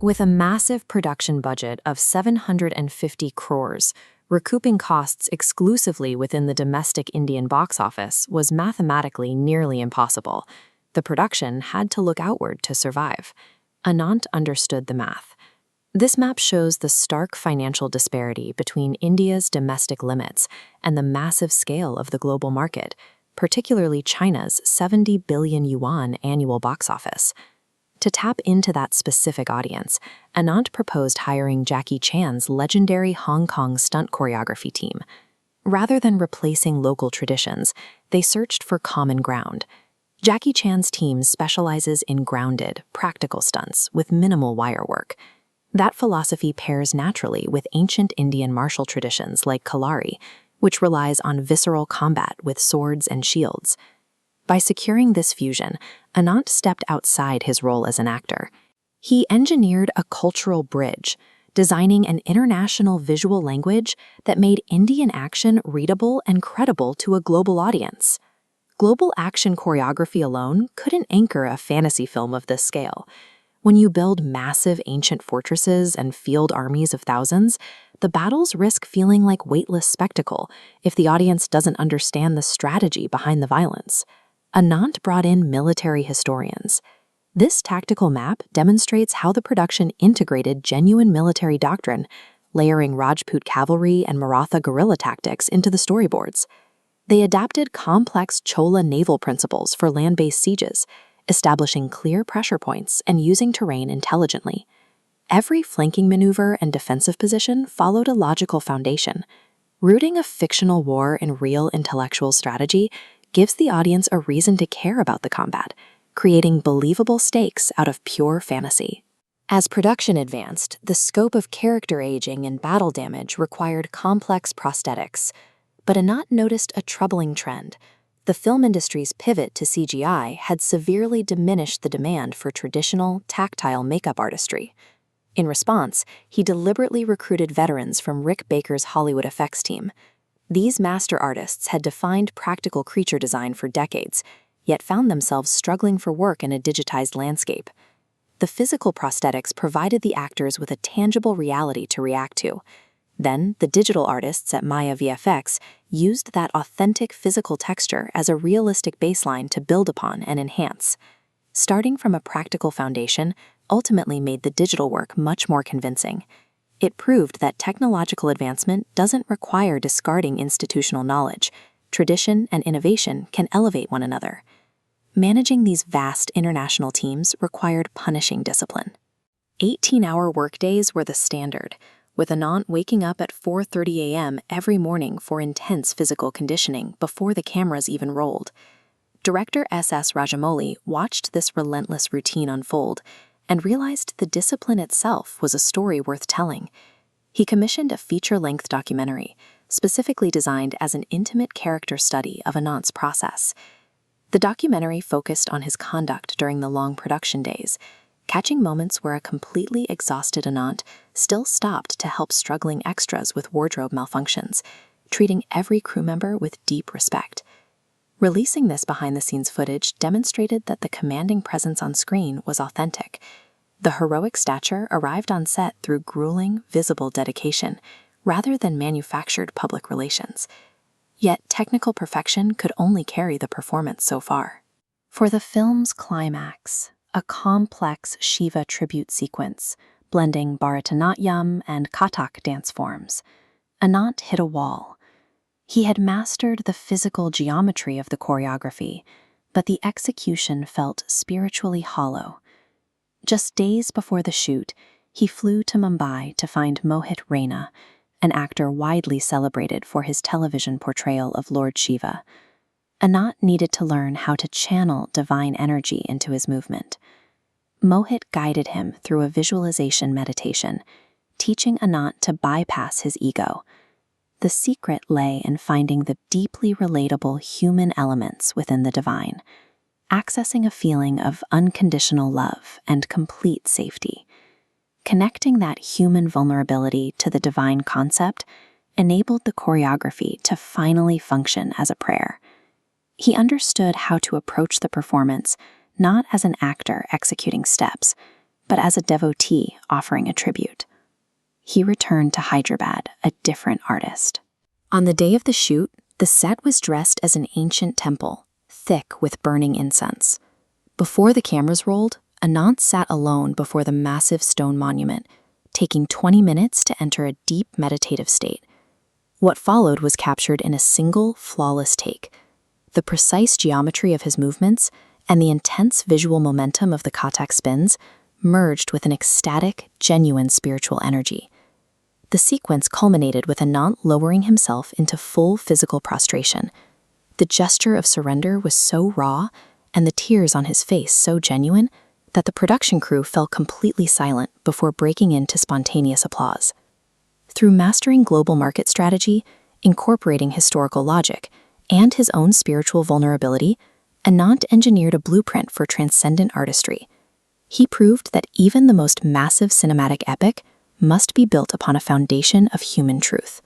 With a massive production budget of 750 crores, recouping costs exclusively within the domestic Indian box office was mathematically nearly impossible. The production had to look outward to survive. Anant understood the math. This map shows the stark financial disparity between India's domestic limits and the massive scale of the global market, particularly China's 70 billion yuan annual box office. To tap into that specific audience, Anant proposed hiring Jackie Chan's legendary Hong Kong stunt choreography team. Rather than replacing local traditions, they searched for common ground. Jackie Chan's team specializes in grounded, practical stunts with minimal wire work. That philosophy pairs naturally with ancient Indian martial traditions like Kalari, which relies on visceral combat with swords and shields. By securing this fusion, Anant stepped outside his role as an actor. He engineered a cultural bridge, designing an international visual language that made Indian action readable and credible to a global audience. Global action choreography alone couldn't anchor a fantasy film of this scale. When you build massive ancient fortresses and field armies of thousands, the battles risk feeling like weightless spectacle if the audience doesn't understand the strategy behind the violence. Anant brought in military historians. This tactical map demonstrates how the production integrated genuine military doctrine, layering Rajput cavalry and Maratha guerrilla tactics into the storyboards. They adapted complex Chola naval principles for land-based sieges, establishing clear pressure points and using terrain intelligently. Every flanking maneuver and defensive position followed a logical foundation. Rooting a fictional war in real intellectual strategy gives the audience a reason to care about the combat, creating believable stakes out of pure fantasy. As production advanced, the scope of character aging and battle damage required complex prosthetics. But Anant noticed a troubling trend. The film industry's pivot to CGI had severely diminished the demand for traditional, tactile makeup artistry. In response, he deliberately recruited veterans from Rick Baker's Hollywood effects team. These master artists had defined practical creature design for decades, yet found themselves struggling for work in a digitized landscape. The physical prosthetics provided the actors with a tangible reality to react to. Then, the digital artists at Maya VFX used that authentic physical texture as a realistic baseline to build upon and enhance. Starting from a practical foundation ultimately made the digital work much more convincing. It proved that technological advancement doesn't require discarding institutional knowledge. Tradition and innovation can elevate one another. Managing these vast international teams required punishing discipline. 18-hour workdays were the standard, with Anant waking up at 4:30 a.m. every morning for intense physical conditioning before the cameras even rolled. Director S.S. Rajamouli watched this relentless routine unfold and realized the discipline itself was a story worth telling. He commissioned a feature-length documentary, specifically designed as an intimate character study of Anant's process. The documentary focused on his conduct during the long production days, catching moments where a completely exhausted Anant still stopped to help struggling extras with wardrobe malfunctions, treating every crew member with deep respect. Releasing this behind-the-scenes footage demonstrated that the commanding presence on screen was authentic. The heroic stature arrived on set through grueling, visible dedication, rather than manufactured public relations. Yet technical perfection could only carry the performance so far. For the film's climax, a complex Shiva tribute sequence, blending Bharatanatyam and Kathak dance forms, Anant hit a wall. He had mastered the physical geometry of the choreography, but the execution felt spiritually hollow. Just days before the shoot, he flew to Mumbai to find Mohit Raina, an actor widely celebrated for his television portrayal of Lord Shiva. Anant needed to learn how to channel divine energy into his movement. Mohit guided him through a visualization meditation, teaching Anant to bypass his ego. The secret lay in finding the deeply relatable human elements within the divine, accessing a feeling of unconditional love and complete safety. Connecting that human vulnerability to the divine concept enabled the choreography to finally function as a prayer. He understood how to approach the performance not as an actor executing steps, but as a devotee offering a tribute. He returned to Hyderabad a different artist. On the day of the shoot, the set was dressed as an ancient temple, thick with burning incense. Before the cameras rolled, Anant sat alone before the massive stone monument, taking 20 minutes to enter a deep meditative state. What followed was captured in a single, flawless take. The precise geometry of his movements and the intense visual momentum of the Kathak spins merged with an ecstatic, genuine spiritual energy. The sequence culminated with Anant lowering himself into full physical prostration. The gesture of surrender was so raw, and the tears on his face so genuine, that the production crew fell completely silent before breaking into spontaneous applause. Through mastering global market strategy, incorporating historical logic, and his own spiritual vulnerability, Anant engineered a blueprint for transcendent artistry. He proved that even the most massive cinematic epic must be built upon a foundation of human truth.